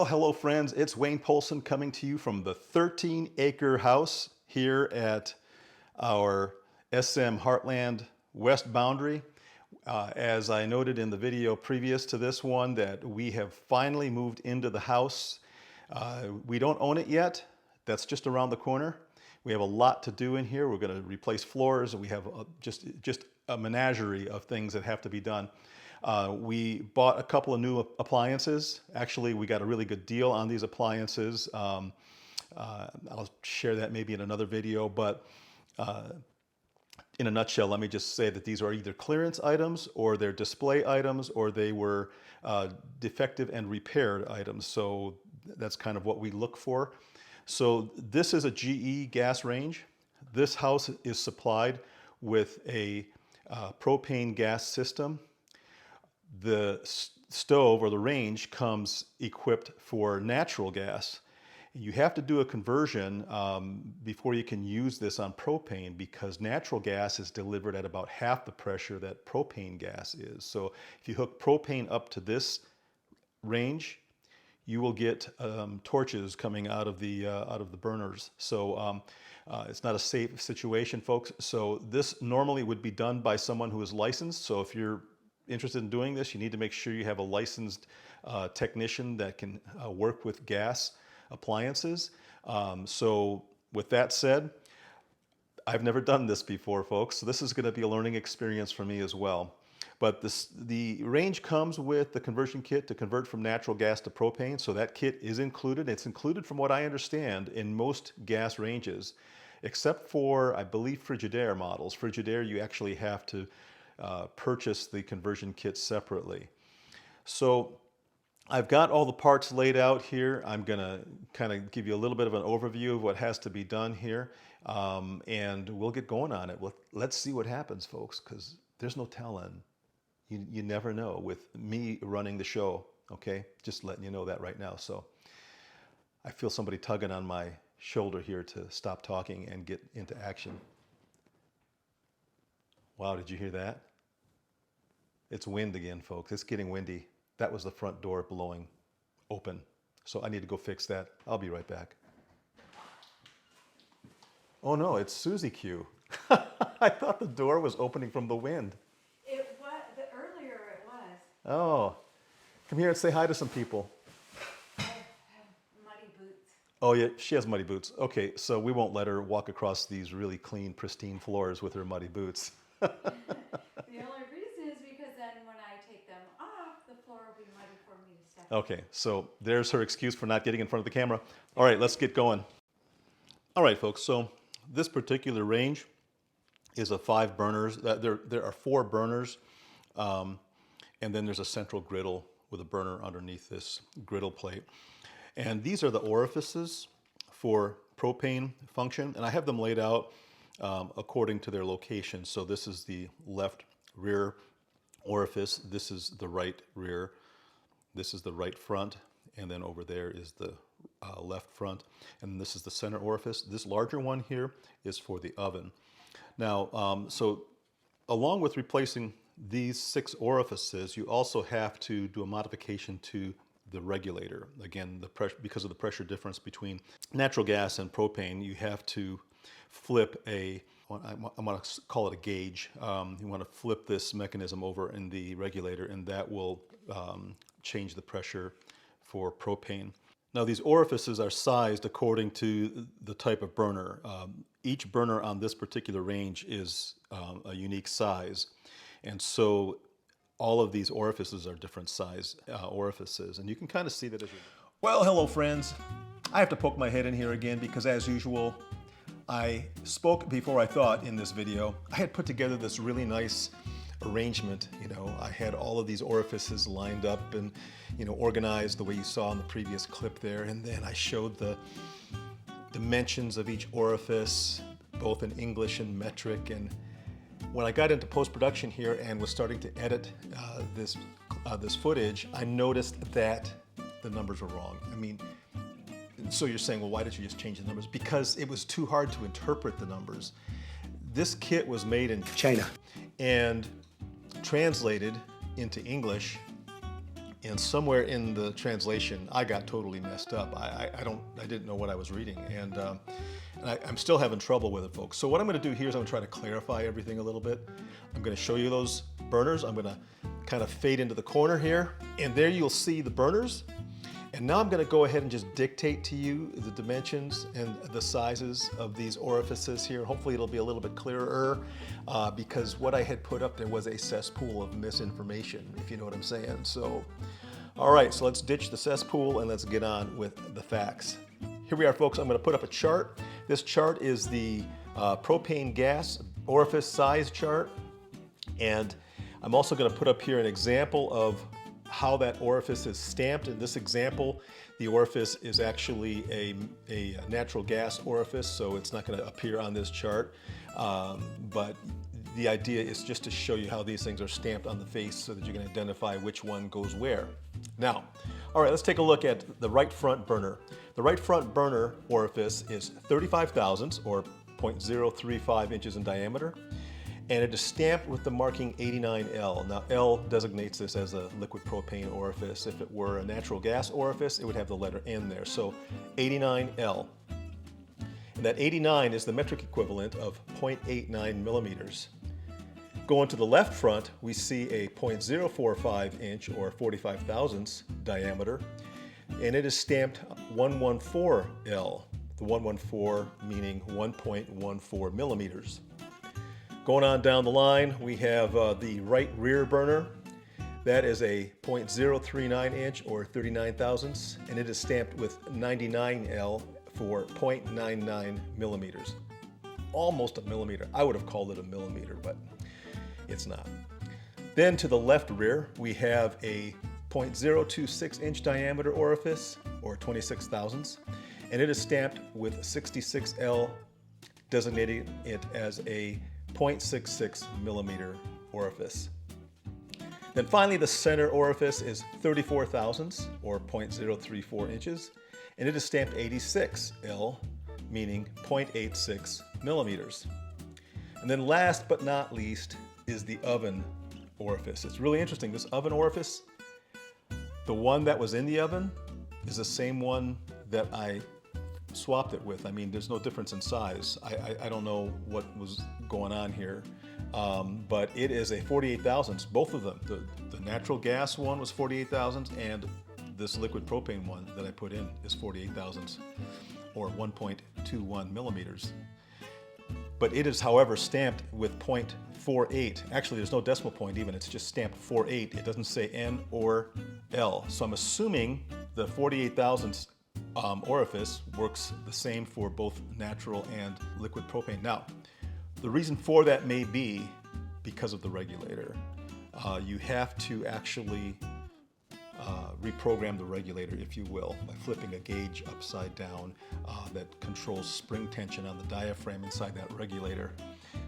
Well, hello friends, it's Wayne Polson coming to you from the 13-acre house here at our SM Heartland West boundary. As I noted in the video previous to this one, that we have finally moved into the house. We don't own it yet. That's just around the corner. We have a lot to do in here. We're going to replace floors. We have just a menagerie of things that have to be done. We bought a couple of new appliances. Actually, we got a really good deal on these appliances. I'll share that maybe in another video, but in a nutshell, let me just say that these are either clearance items or they're display items or they were defective and repaired items. So that's kind of what we look for. So this is a GE gas range. This house is supplied with a propane gas system. The stove or the range comes equipped for natural gas. You have to do a conversion before you can use this on propane, because natural gas is delivered at about half the pressure that propane gas is. So if you hook propane up to this range, you will get torches coming out of the burners. So it's not a safe situation, folks. So this normally would be done by someone who is licensed. So if you're interested in doing this, you need to make sure you have a licensed technician that can work with gas appliances. So with that said, I've never done this before, folks, so this is going to be a learning experience for me as well. But the range comes with the conversion kit to convert from natural gas to propane, so that kit is included. It's included, from what I understand, in most gas ranges, except for, I believe, Frigidaire models. Frigidaire, you actually have to purchase the conversion kit separately. So I've got all the parts laid out here. I'm going to kind of give you a little bit of an overview of what has to be done here, and we'll get going on it. Let's see what happens, folks, because there's no telling. You never know with me running the show, okay? Just letting you know that right now. So I feel somebody tugging on my shoulder here to stop talking and get into action. Wow, did you hear that? It's wind again, folks. It's getting windy. That was the front door blowing open. So I need to go fix that. I'll be right back. Oh no, it's Susie Q. I thought the door was opening from the wind. It was, earlier it was. Oh, come here and say hi to some people. I have muddy boots. Oh yeah, she has muddy boots. Okay, so we won't let her walk across these really clean, pristine floors with her muddy boots. The only reason is because then when I take them off, the floor will be muddy for me to step on. Okay, so there's her excuse for not getting in front of the camera. All right, let's get going. All right, folks, so this particular range is a 5 burners. There are 4 burners, and then there's a central griddle with a burner underneath this griddle plate. And these are the orifices for propane function, and I have them laid out according to their location. So this is the left rear orifice, this is the right rear, this is the right front, and then over there is the left front, and this is the center orifice. This larger one here is for the oven. Now, so along with replacing these 6 orifices, you also have to do a modification to the regulator. Again, because of the pressure difference between natural gas and propane, you have to flip I'm going to call it a gauge. You want to flip this mechanism over in the regulator, and that will change the pressure for propane. Now, these orifices are sized according to the type of burner. Each burner on this particular range is a unique size, and so all of these orifices are different size orifices, and you can kind of see that as you... Well, hello friends. I have to poke my head in here again because, as usual, I spoke before I thought in this video. I had put together this really nice arrangement. I had all of these orifices lined up and, organized the way you saw in the previous clip there. And then I showed the dimensions of each orifice, both in English and metric. And when I got into post-production here and was starting to edit this footage, I noticed that the numbers were wrong. I mean, so you're saying, well, why did you just change the numbers? Because it was too hard to interpret the numbers. This kit was made in China and translated into English And somewhere in the translation, I got totally messed up. I didn't know what I was reading, and I'm still having trouble with it, folks. So what I'm going to do here is I'm going to try to clarify everything a little bit. I'm going to show you those burners. I'm going to kind of fade into the corner here, and there you'll see the burners. And now I'm going to go ahead and just dictate to you the dimensions and the sizes of these orifices here. Hopefully it'll be a little bit clearer because what I had put up there was a cesspool of misinformation, if you know what I'm saying. So, all right, so let's ditch the cesspool and let's get on with the facts. Here we are, folks. I'm going to put up a chart. This chart is the propane gas orifice size chart. And I'm also going to put up here an example of how that orifice is stamped. In this example, the orifice is actually a natural gas orifice, so it's not going to appear on this chart. But the idea is just to show you how these things are stamped on the face so that you can identify which one goes where. Now, all right, let's take a look at the right front burner. The right front burner orifice is 35 thousandths or 0.035 inches in diameter. And it is stamped with the marking 89L. Now, L designates this as a liquid propane orifice. If it were a natural gas orifice, it would have the letter N there. So 89L. And that 89 is the metric equivalent of 0.89 millimeters. Going to the left front, we see a 0.045 inch or 45 thousandths diameter. And it is stamped 114L. The 114 meaning 1.14 millimeters. Going on down the line, we have the right rear burner. That is a 0.039 inch or 39 thousandths, and it is stamped with 99L for 0.99 millimeters. Almost a millimeter. I would have called it a millimeter, but it's not. Then to the left rear, we have a 0.026 inch diameter orifice or 26 thousandths, and it is stamped with 66L, designating it as a 0.66 millimeter orifice. Then finally, the center orifice is 34 thousandths or 0.034 inches, and it is stamped 86L, meaning 0.86 millimeters. And then last but not least is the oven orifice. It's really interesting. This oven orifice, the one that was in the oven is the same one that I swapped it with. I mean, there's no difference in size. I don't know what was going on here, but it is a 48 thousandths, both of them. The natural gas one was 48 thousandths, and this liquid propane one that I put in is 48 thousandths, or 1.21 millimeters. But it is, however, stamped with 0.48. Actually, there's no decimal point even. It's just stamped 48. It doesn't say N or L. So I'm assuming the 48 thousandths orifice works the same for both natural and liquid propane. Now, the reason for that may be because of the regulator. You have to actually reprogram the regulator, if you will, by flipping a gauge upside down that controls spring tension on the diaphragm inside that regulator.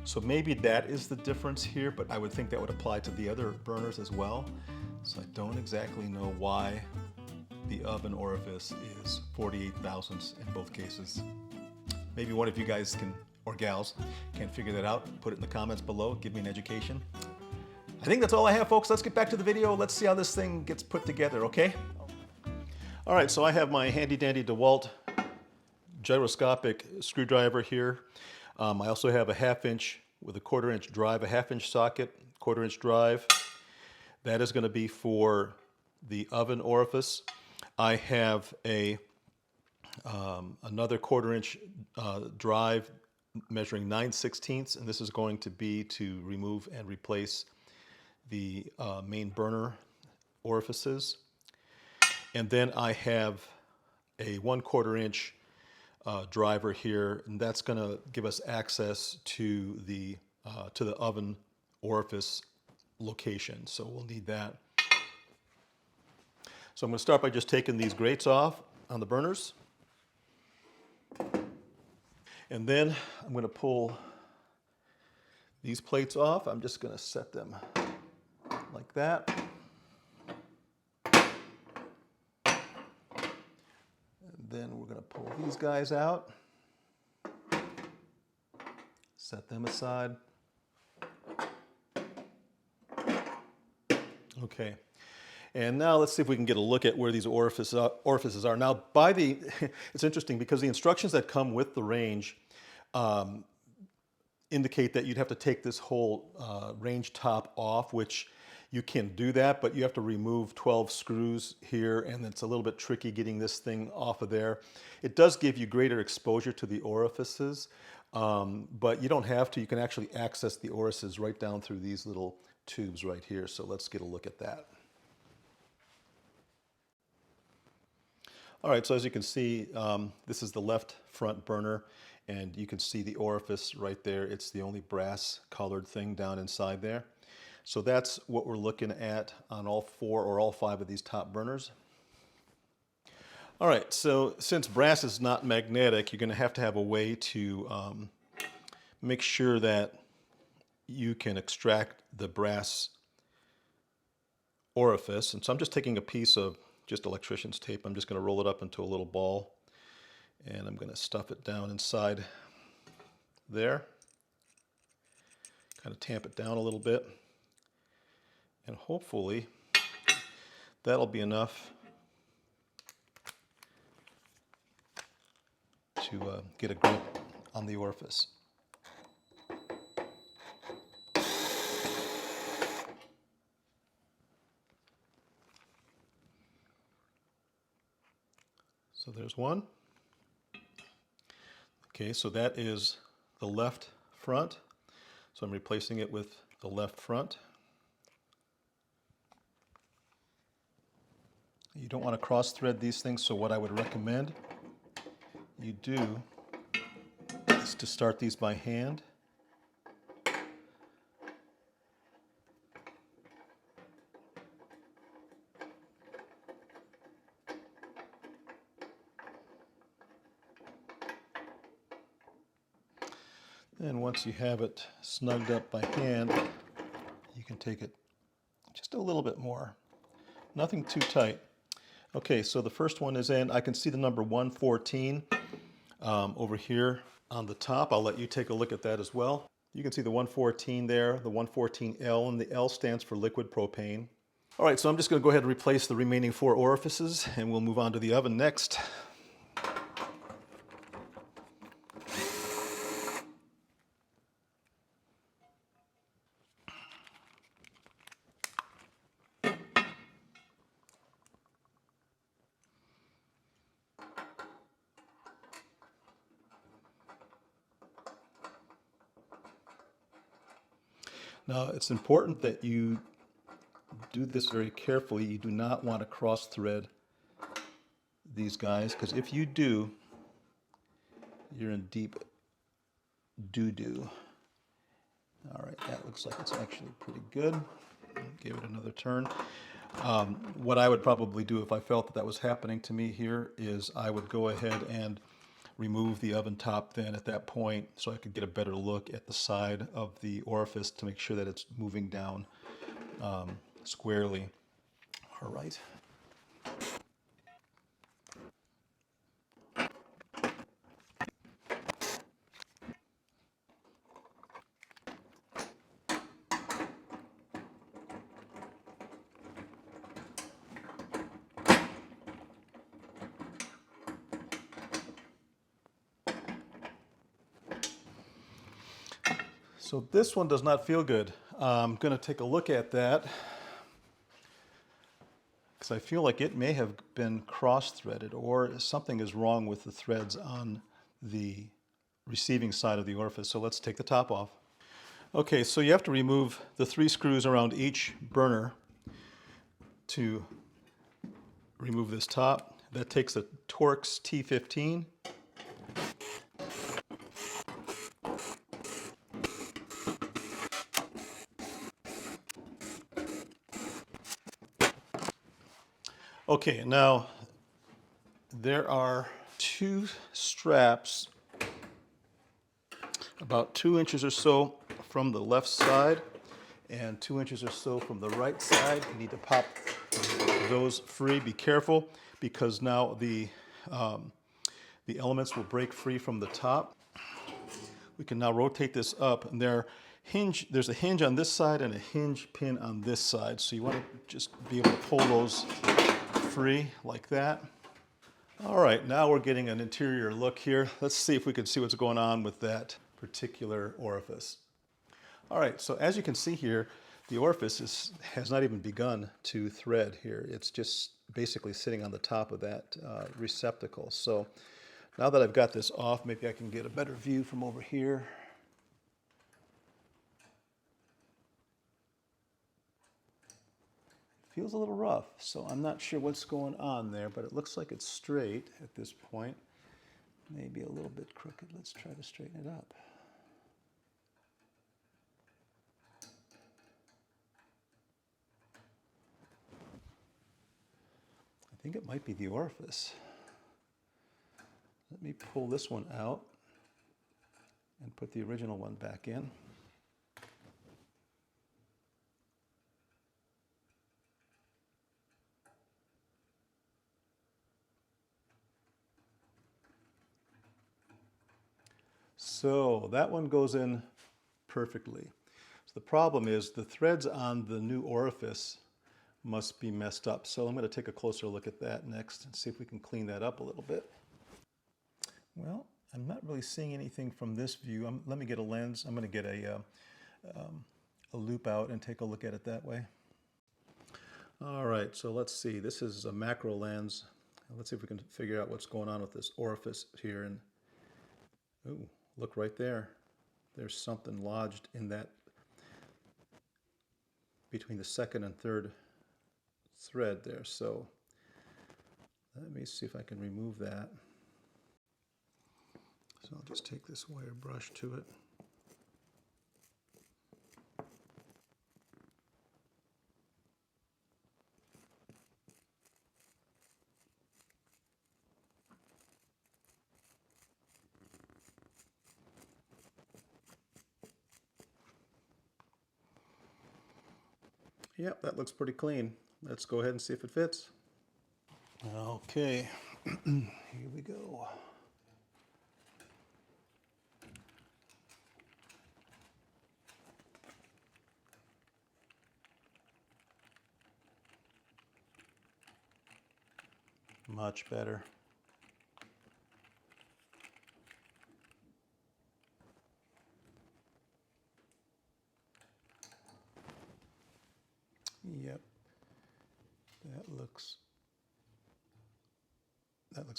So maybe that is the difference here, but I would think that would apply to the other burners as well. So I don't exactly know why the oven orifice is 48 thousandths in both cases. Maybe one of you guys can, or gals, can figure that out. Put it in the comments below. Give me an education. I think that's all I have, folks. Let's get back to the video. Let's see how this thing gets put together, okay? All right, so I have my handy dandy DeWalt gyroscopic screwdriver here. I also have a 1/2 inch with a 1/4 inch drive, a 1/2 inch socket, 1/4 inch drive. That is going to be for the oven orifice. I have another 1/4 inch drive measuring 9/16, and this is going to be to remove and replace the main burner orifices. And then I have a 1/4 inch driver here, and that's going to give us access to the oven orifice location. So we'll need that. So I'm going to start by just taking these grates off on the burners. And then I'm going to pull these plates off. I'm just going to set them like that. And then we're going to pull these guys out. Set them aside. Okay. And now let's see if we can get a look at where these orifices are. Now, it's interesting because the instructions that come with the range indicate that you'd have to take this whole range top off, which you can do that, but you have to remove 12 screws here, and it's a little bit tricky getting this thing off of there. It does give you greater exposure to the orifices, but you don't have to. You can actually access the orifices right down through these little tubes right here. So let's get a look at that. All right, so as you can see, this is the left front burner, and you can see the orifice right there. It's the only brass colored thing down inside there. So that's what we're looking at on all 4 or all 5 of these top burners. All right, so since brass is not magnetic, you're going to have a way to make sure that you can extract the brass orifice. And so I'm just taking a piece of just electrician's tape. I'm just going to roll it up into a little ball, and I'm going to stuff it down inside there. Kind of tamp it down a little bit, and hopefully that'll be enough to get a grip on the orifice. So there's one. Okay, so that is the left front. So I'm replacing it with the left front. You don't want to cross thread these things, so what I would recommend you do is to start these by hand. And once you have it snugged up by hand, you can take it just a little bit more. Nothing too tight. Okay, so the first one is in. I can see the number 114 over here on the top. I'll let you take a look at that as well. You can see the 114 there, the 114L, and the L stands for liquid propane. All right, so I'm just going to go ahead and replace the remaining 4 orifices, and we'll move on to the oven next. Now, it's important that you do this very carefully. You do not want to cross thread these guys, because if you do, you're in deep doo-doo. All right, that looks like it's actually pretty good. Give it another turn. What I would probably do if I felt that was happening to me here is I would go ahead and remove the oven top then at that point, so I could get a better look at the side of the orifice to make sure that it's moving down squarely. All right. So this one does not feel good. I'm going to take a look at that because I feel like it may have been cross-threaded, or something is wrong with the threads on the receiving side of the orifice. So let's take the top off. Okay, so you have to remove the 3 screws around each burner to remove this top. That takes a Torx T15. Okay, now there are 2 straps about 2 inches or so from the left side and 2 inches or so from the right side. You need to pop those free. Be careful, because now the elements will break free from the top. We can now rotate this up, and there hinge, there's a hinge on this side and a hinge pin on this side. So you want to just be able to pull those free like that. All right, now we're getting an interior look here. Let's see if we can see what's going on with that particular orifice. All right, so as you can see here, the orifice has not even begun to thread here. It's just basically sitting on the top of that receptacle. So now that I've got this off, maybe I can get a better view from over here. Feels a little rough, so I'm not sure what's going on there, but it looks like it's straight at this point. Maybe a little bit crooked. Let's try to straighten it up. I think it might be the orifice. Let me pull this one out and put the original one back in. So that one goes in perfectly. So the problem is the threads on the new orifice must be messed up. So I'm going to take a closer look at that next and see if we can clean that up a little bit. Well, I'm not really seeing anything from this view. Let me get a lens. I'm going to get a loop out and take a look at it that way. All right, so let's see. This is a macro lens. Let's see if we can figure out what's going on with this orifice here. And ooh, look right there. There's something lodged in that between the second and third thread there. So let me see if I can remove that. So I'll just take this wire brush to it. Yep, that looks pretty clean. Let's go ahead and see if it fits. Okay, here we go. Much better. Yep, that looks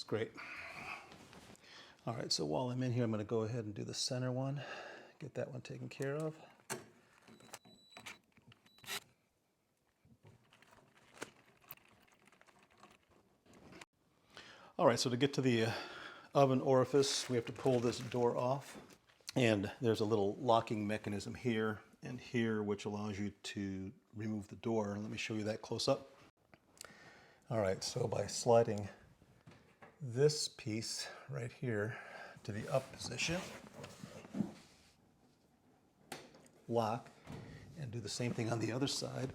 great. All right, so while I'm in here, I'm going to go ahead and do the center one, get that one taken care of. All right, so to get to the oven orifice, we have to pull this door off. And there's a little locking mechanism here and here, which allows you to remove the door. Let me show you that close up. All right, so by sliding this piece right here to the up position, lock, and do the same thing on the other side.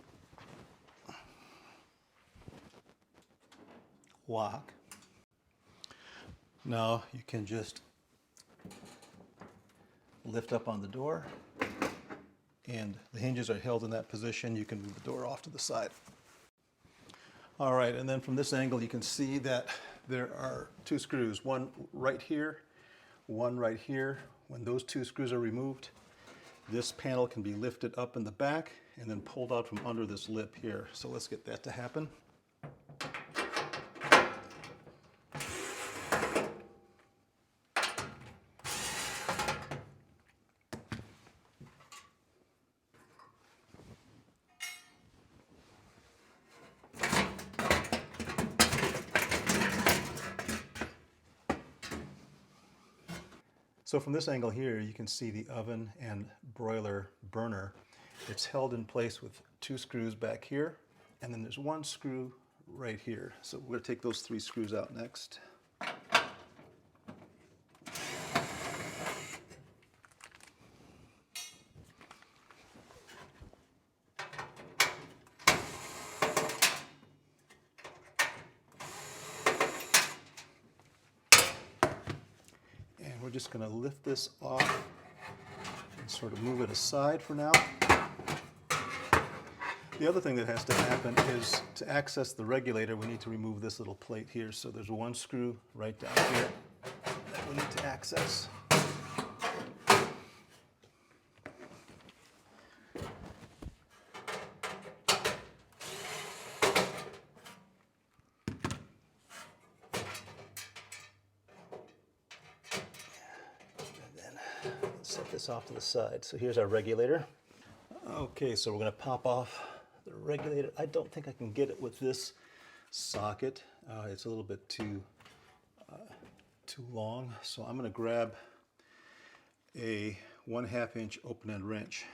Lock. Now you can just lift up on the door, and the hinges are held in that position. You can move the door off to the side. All right, and then from this angle you can see that there are two screws, one right here, one right here. When those two screws are removed, this panel can be lifted up in the back and then pulled out from under this lip here. So let's get that to happen. So from this angle here, you can see the oven and broiler burner. It's held in place with two screws back here, and then there's one screw right here. So we're going to take those three screws out next. We're just going to lift this off and sort of move it aside for now. The other thing that has to happen is to access the regulator, we need to remove this little plate here. So there's one screw right down here that we need to access. Set this off to the side. So here's our regulator. Okay, so we're going to pop off the regulator. I don't think I can get it with this socket. It's a little bit too long. So I'm going to grab a 1/2 inch open end wrench.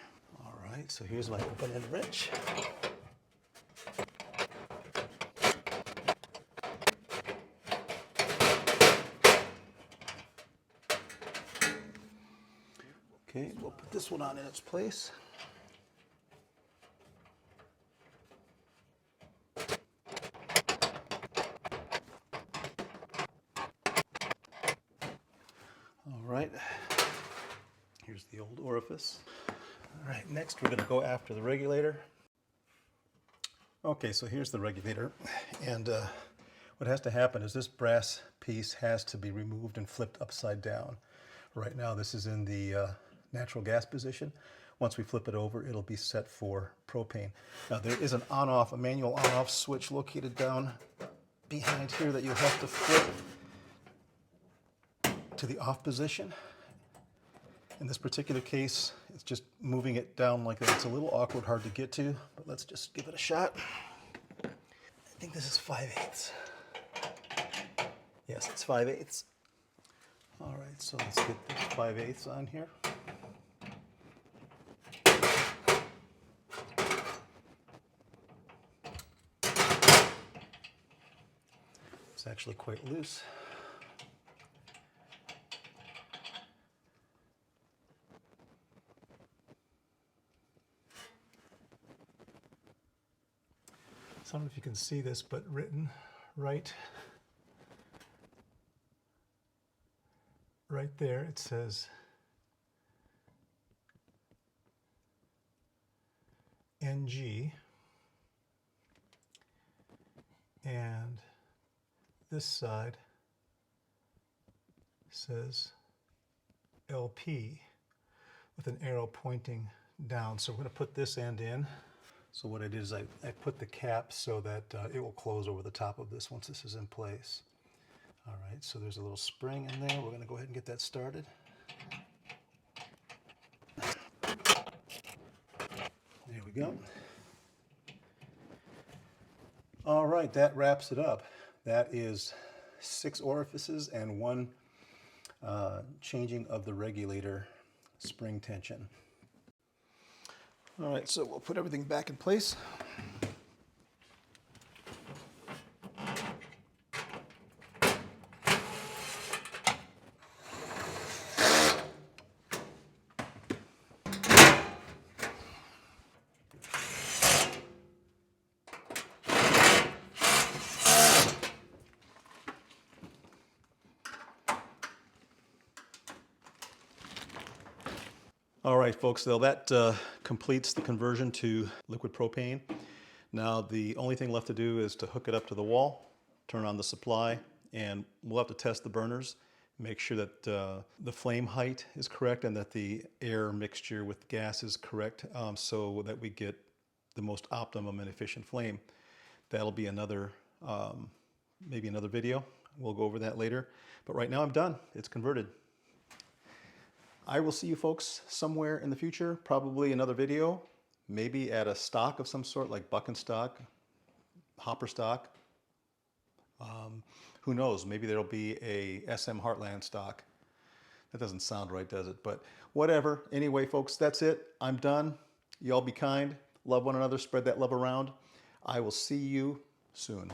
All right, so here's my open end wrench. Okay, we'll put this one on in its place. All right, here's the old orifice. All right, next we're going to go after the regulator. Okay, so here's the regulator, and what has to happen is this brass piece has to be removed and flipped upside down. Right now this is in the natural gas position. Once we flip it over, it'll be set for propane. Now there is an on-off, a manual on-off switch located down behind here that you'll have to flip to the off position. In this particular case, it's just moving it down like that. It's a little awkward, hard to get to, but let's just give it a shot. I think this is 5/8. Yes, it's 5/8. All right, so let's get the 5/8 on here. It's actually quite loose. So I don't know if you can see this, but written right there, it says NG, and this side says LP with an arrow pointing down. So we're going to put this end in. So what I did is I put the cap so that it will close over the top of this once this is in place. All right, so there's a little spring in there. We're going to go ahead and get that started. There we go. All right, that wraps it up. That is 6 orifices and 1 changing of the regulator spring tension. All right, so we'll put everything back in place. All right, folks, so that completes the conversion to liquid propane. Now the only thing left to do is to hook it up to the wall, turn on the supply, and we'll have to test the burners, make sure that the flame height is correct and that the air mixture with gas is correct, so that we get the most optimum and efficient flame. That'll be another, maybe another video. We'll go over that later. But right now I'm done. It's converted. I will see you folks somewhere in the future, probably another video, maybe at a stock of some sort, like bucking stock, hopper stock. Who knows, maybe there'll be a SM Heartland stock. That doesn't sound right, does it? But whatever. Anyway, folks, that's it. I'm done. Y'all be kind, love one another, spread that love around. I will see you soon.